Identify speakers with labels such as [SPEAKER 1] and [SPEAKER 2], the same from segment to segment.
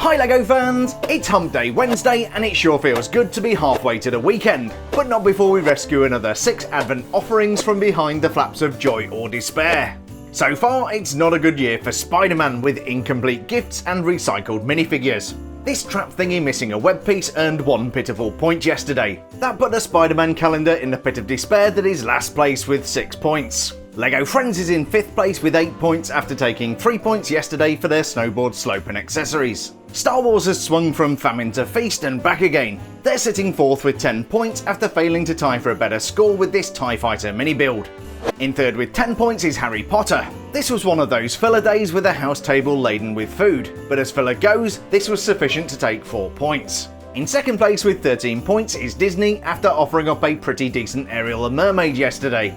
[SPEAKER 1] Hi LEGO fans! It's Hump Day Wednesday and it sure feels good to be halfway to the weekend, but not before we rescue another 6 Advent offerings from behind the flaps of joy or despair. So far, it's not a good year for Spider-Man with incomplete gifts and recycled minifigures. This trap thingy missing a web piece earned 1 pitiful point yesterday. That put the Spider-Man calendar in the pit of despair that is last place with 6 points. LEGO Friends is in 5th place with 8 points after taking 3 points yesterday for their snowboard slope and accessories. Star Wars has swung from famine to feast and back again. They're sitting 4th with 10 points after failing to tie for a better score with this TIE Fighter mini build. In 3rd with 10 points is Harry Potter. This was one of those filler days with a house table laden with food, but as filler goes, this was sufficient to take 4 points. In 2nd place with 13 points is Disney after offering up a pretty decent Ariel the Mermaid yesterday.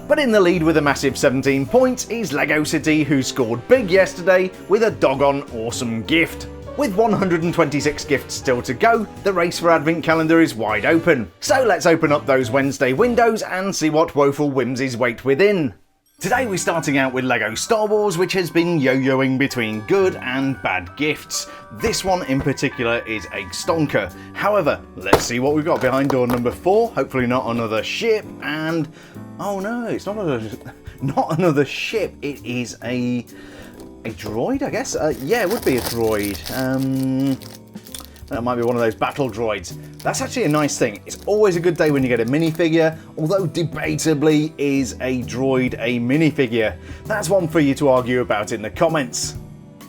[SPEAKER 1] But in the lead with a massive 17 points is LEGO City, who scored big yesterday with a doggone awesome gift. With 126 gifts still to go, the race for Advent Calendar is wide open. So let's open up those Wednesday windows and see what woeful whimsies wait within. Today we're starting out with LEGO Star Wars, which has been yo-yoing between good and bad gifts. This one in particular is a stonker. However, let's see what we've got behind door number 4. Hopefully not another ship, and oh no, it's not another ship. It is a droid, I guess. Yeah, it would be a droid. That might be one of those battle droids. That's actually a nice thing. It's always a good day when you get a minifigure, although debatably is a droid a minifigure? That's one for you to argue about in the comments.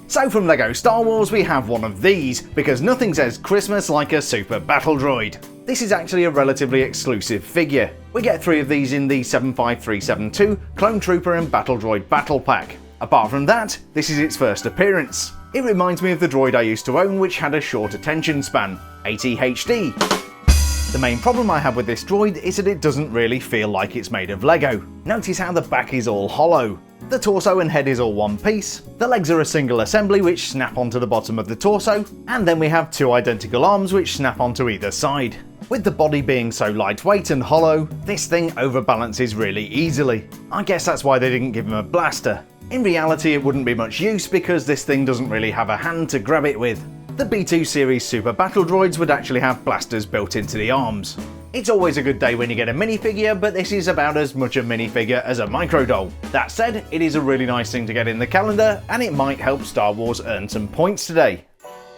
[SPEAKER 1] So from LEGO Star Wars we have one of these, because nothing says Christmas like a super battle droid. This is actually a relatively exclusive figure. We get 3 of these in the 75372 Clone Trooper and Battle Droid Battle Pack. Apart from that, this is its first appearance. It reminds me of the droid I used to own, which had a short attention span, AT-HD. The main problem I have with this droid is that it doesn't really feel like it's made of LEGO. Notice how the back is all hollow. The torso and head is all one piece, the legs are a single assembly which snap onto the bottom of the torso, and then we have 2 identical arms which snap onto either side. With the body being so lightweight and hollow, this thing overbalances really easily. I guess that's why they didn't give him a blaster. In reality, it wouldn't be much use because this thing doesn't really have a hand to grab it with. The B2 series Super Battle Droids would actually have blasters built into the arms. It's always a good day when you get a minifigure, but this is about as much a minifigure as a micro doll. That said, it is a really nice thing to get in the calendar, and it might help Star Wars earn some points today.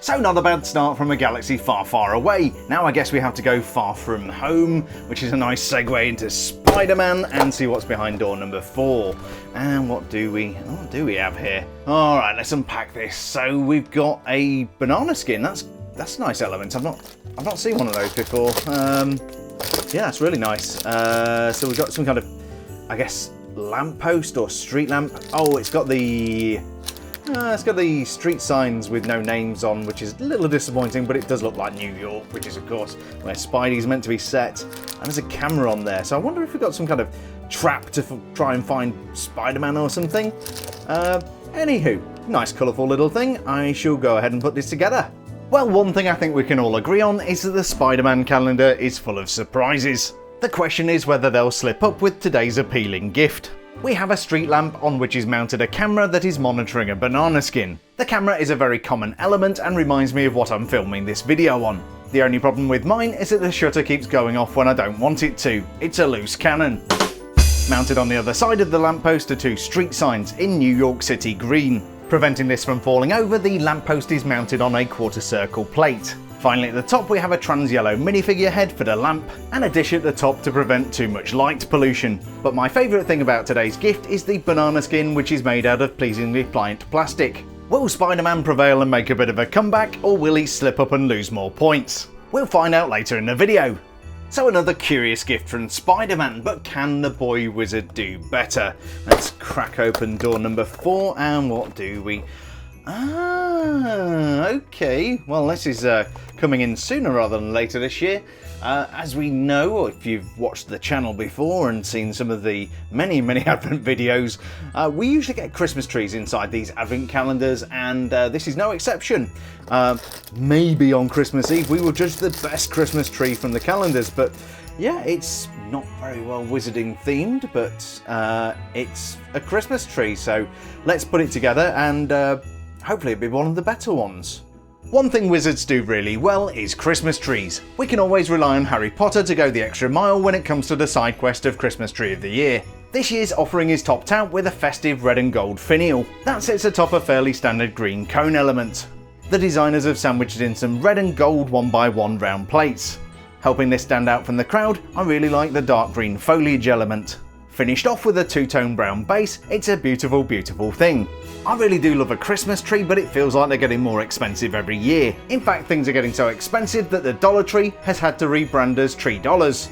[SPEAKER 1] So not a bad start from a galaxy far, far away. Now I guess we have to go far from home, which is a nice segue into Spider-Man, and see what's behind door number 4. And what do we have here? Alright, let's unpack this. So we've got a banana skin. That's a nice element. I've not seen one of those before. Yeah, that's really nice. So we've got some kind of, I guess, lamppost or street lamp. Oh, it's got the street signs with no names on, which is a little disappointing, but it does look like New York, which is of course where Spidey's meant to be set. And there's a camera on there, so I wonder if we've got some kind of trap to try and find Spider-Man or something. Anywho, nice colourful little thing. I shall go ahead and put this together. Well, one thing I think we can all agree on is that the Spider-Man calendar is full of surprises. The question is whether they'll slip up with today's appealing gift. We have a street lamp on which is mounted a camera that is monitoring a banana skin. The camera is a very common element and reminds me of what I'm filming this video on. The only problem with mine is that the shutter keeps going off when I don't want it to. It's a loose cannon. Mounted on the other side of the lamppost are 2 street signs in New York City green. Preventing this from falling over, the lamppost is mounted on a quarter circle plate. Finally at the top we have a trans yellow minifigure head for the lamp, and a dish at the top to prevent too much light pollution. But my favourite thing about today's gift is the banana skin, which is made out of pleasingly pliant plastic. Will Spider-Man prevail and make a bit of a comeback, or will he slip up and lose more points? We'll find out later in the video. So another curious gift from Spider-Man, but can the boy wizard do better? Let's crack open door number 4, and what do we... Okay. Well, this is coming in sooner rather than later this year. As we know, or if you've watched the channel before and seen some of the many Advent videos, we usually get Christmas trees inside these Advent calendars, and this is no exception. Maybe on Christmas Eve we will judge the best Christmas tree from the calendars, but yeah, it's not very well wizarding themed, but it's a Christmas tree, so let's put it together and hopefully it'll be one of the better ones. One thing Wizards do really well is Christmas trees. We can always rely on Harry Potter to go the extra mile when it comes to the side quest of Christmas Tree of the Year. This year's offering is topped out with a festive red and gold finial that sits atop a fairly standard green cone element. The designers have sandwiched in some red and gold 1x1 round plates. Helping this stand out from the crowd, I really like the dark green foliage element. Finished off with a two-tone brown base, it's a beautiful, beautiful thing. I really do love a Christmas tree, but it feels like they're getting more expensive every year. In fact, things are getting so expensive that the Dollar Tree has had to rebrand as Tree Dollars.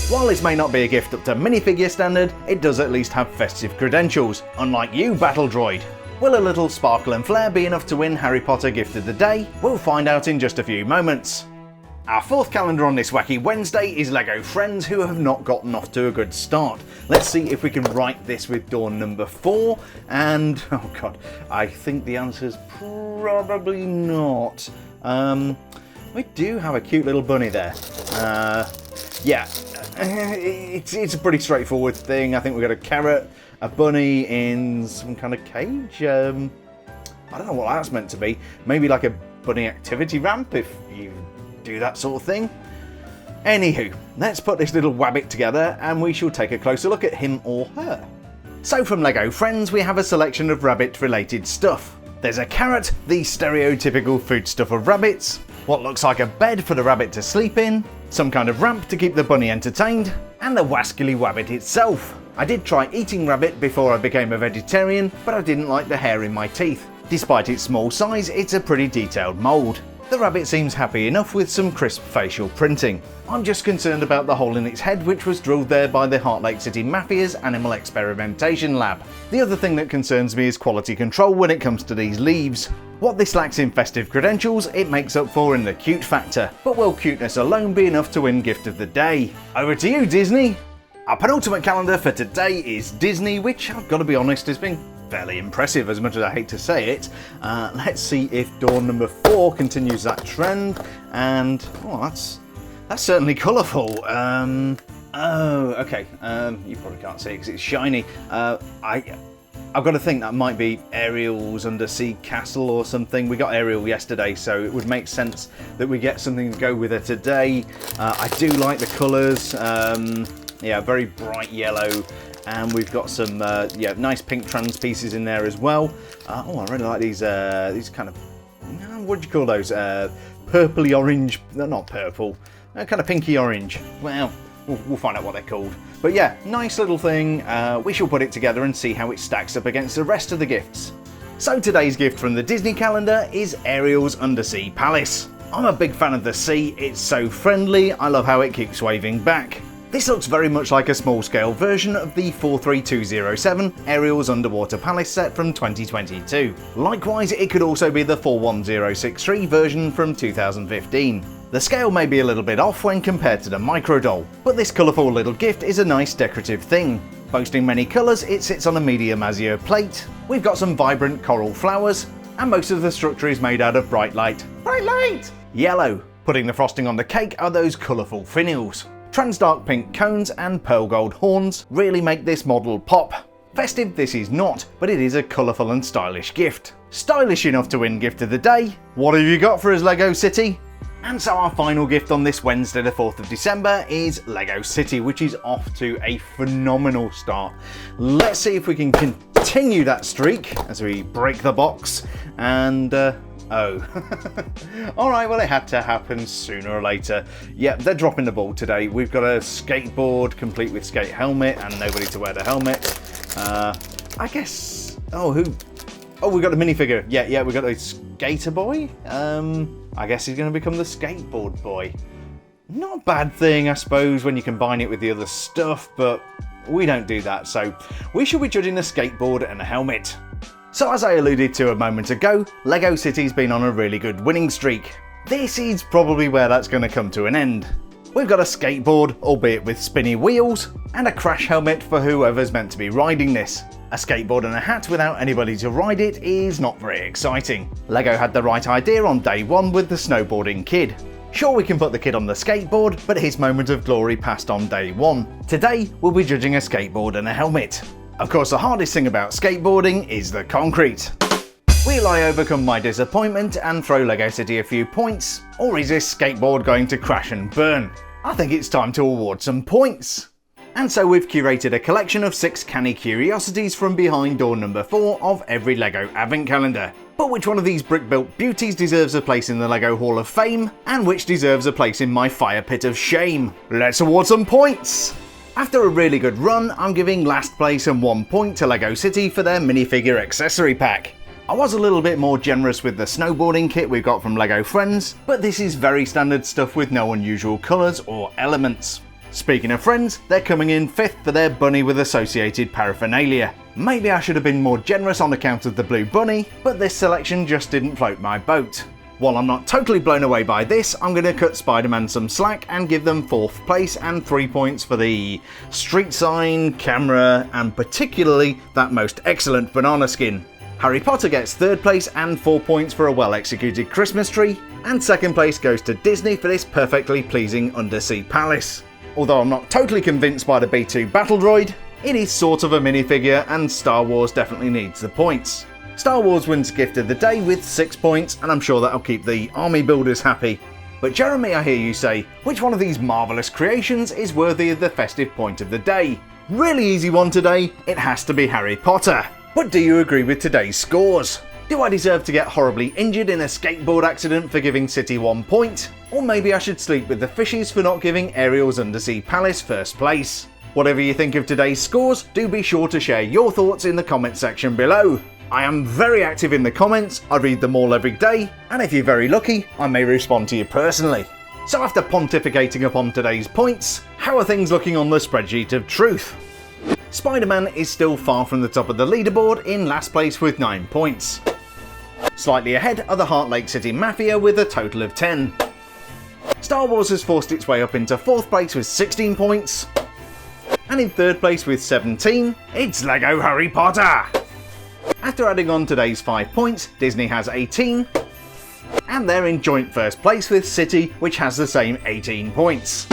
[SPEAKER 1] While this may not be a gift up to minifigure standard, it does at least have festive credentials, unlike you, Battle Droid. Will a little sparkle and flair be enough to win Harry Potter Gift of the Day? We'll find out in just a few moments. Our fourth calendar on this wacky Wednesday is LEGO Friends, who have not gotten off to a good start. Let's see if we can write this with door number 4, and oh god, I think the answer's probably not. We do have a cute little bunny there. Yeah, it's a pretty straightforward thing. I think we've got a carrot, a bunny in some kind of cage. I don't know what that's meant to be. Maybe like a bunny activity ramp if you do that sort of thing. Anywho, let's put this little wabbit together and we shall take a closer look at him or her. So from LEGO Friends we have a selection of rabbit related stuff. There's a carrot, the stereotypical foodstuff of rabbits, what looks like a bed for the rabbit to sleep in, some kind of ramp to keep the bunny entertained, and the wascally wabbit itself. I did try eating rabbit before I became a vegetarian, but I didn't like the hair in my teeth. Despite its small size, it's a pretty detailed mould. The rabbit seems happy enough with some crisp facial printing. I'm just concerned about the hole in its head which was drilled there by the Heart Lake City Mafia's Animal Experimentation Lab. The other thing that concerns me is quality control when it comes to these leaves. What this lacks in festive credentials, it makes up for in the cute factor, but will cuteness alone be enough to win Gift of the Day? Over to you, Disney! Our penultimate calendar for today is Disney, which I've got to be honest has been fairly impressive as much as I hate to say it. Let's see if door number 4 continues that trend, and oh, that's certainly colourful. Oh, okay. You probably can't see it because it's shiny. I've got to think that might be Ariel's Undersea Castle or something. We got Ariel yesterday, so it would make sense that we get something to go with her today. I do like the colours. Yeah, very bright yellow. And we've got some nice pink trans pieces in there as well. Oh, I really like these kind of, what do you call those? Purpley orange, they're not purple, kind of pinky orange. Well, we'll find out what they're called. But yeah, nice little thing. We shall put it together and see how it stacks up against the rest of the gifts. So today's gift from the Disney calendar is Ariel's Undersea Palace. I'm a big fan of the sea, it's so friendly, I love how it keeps waving back. This looks very much like a small-scale version of the 43207 Ariel's Underwater Palace set from 2022. Likewise, it could also be the 41063 version from 2015. The scale may be a little bit off when compared to the Microdoll, but this colourful little gift is a nice decorative thing. Boasting many colours, it sits on a medium azure plate. We've got some vibrant coral flowers, and most of the structure is made out of bright light. Bright light! Yellow. Putting the frosting on the cake are those colourful finials. Transdark pink cones and pearl gold horns really make this model pop. Festive this is not, but it is a colourful and stylish gift. Stylish enough to win Gift of the Day. What have you got for us, LEGO City? And so our final gift on this Wednesday the 4th of December is LEGO City, which is off to a phenomenal start. Let's see if we can continue that streak as we break the box and oh. Alright, well it had to happen sooner or later. Yep, they're dropping the ball today. We've got a skateboard complete with skate helmet and nobody to wear the helmet. I guess... Oh, who... Oh, we got a minifigure. Yeah, we got a skater boy. I guess he's going to become the skateboard boy. Not a bad thing, I suppose, when you combine it with the other stuff, but we don't do that, so we shall be judging the skateboard and a helmet. So as I alluded to a moment ago, LEGO City's been on a really good winning streak. This is probably where that's going to come to an end. We've got a skateboard, albeit with spinny wheels, and a crash helmet for whoever's meant to be riding this. A skateboard and a hat without anybody to ride it is not very exciting. LEGO had the right idea on day one with the snowboarding kid. Sure, we can put the kid on the skateboard, but his moment of glory passed on day one. Today, we'll be judging a skateboard and a helmet. Of course, the hardest thing about skateboarding is the concrete. Will I overcome my disappointment and throw LEGO City a few points, or is this skateboard going to crash and burn? I think it's time to award some points. And so we've curated a collection of 6 canny curiosities from behind door number 4 of every LEGO advent calendar. But which one of these brick-built beauties deserves a place in the LEGO Hall of Fame, and which deserves a place in my fire pit of shame? Let's award some points! After a really good run, I'm giving last place and 1 point to LEGO City for their minifigure accessory pack. I was a little bit more generous with the snowboarding kit we got from LEGO Friends, but this is very standard stuff with no unusual colours or elements. Speaking of Friends, they're coming in 5th for their bunny with associated paraphernalia. Maybe I should have been more generous on account of the blue bunny, but this selection just didn't float my boat. While I'm not totally blown away by this, I'm going to cut Spider-Man some slack and give them 4th place and 3 points for the street sign, camera, and particularly that most excellent banana skin. Harry Potter gets 3rd place and 4 points for a well-executed Christmas tree, and 2nd place goes to Disney for this perfectly pleasing undersea palace. Although I'm not totally convinced by the B2 Battle Droid, it is sort of a minifigure and Star Wars definitely needs the points. Star Wars wins Gift of the Day with 6 points, and I'm sure that'll keep the army builders happy. But Jeremy, I hear you say, which one of these marvellous creations is worthy of the festive point of the day? Really easy one today, it has to be Harry Potter. But do you agree with today's scores? Do I deserve to get horribly injured in a skateboard accident for giving City 1 point? Or maybe I should sleep with the fishes for not giving Ariel's Undersea Palace 1st place? Whatever you think of today's scores, do be sure to share your thoughts in the comment section below. I am very active in the comments, I read them all every day, and if you're very lucky, I may respond to you personally. So after pontificating upon today's points, how are things looking on the spreadsheet of truth? Spider-Man is still far from the top of the leaderboard in last place with 9 points. Slightly ahead are the Heart Lake City Mafia with a total of 10. Star Wars has forced its way up into 4th place with 16 points. And in 3rd place with 17, it's LEGO Harry Potter! After adding on today's 5 points, Disney has 18. And they're in joint 1st place with City, which has the same 18 points.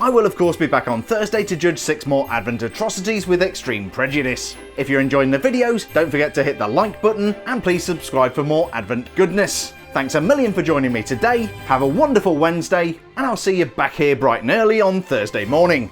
[SPEAKER 1] I will of course be back on Thursday to judge 6 more Advent atrocities with Extreme Prejudice. If you're enjoying the videos, don't forget to hit the like button and please subscribe for more Advent goodness. Thanks a million for joining me today, have a wonderful Wednesday, and I'll see you back here bright and early on Thursday morning.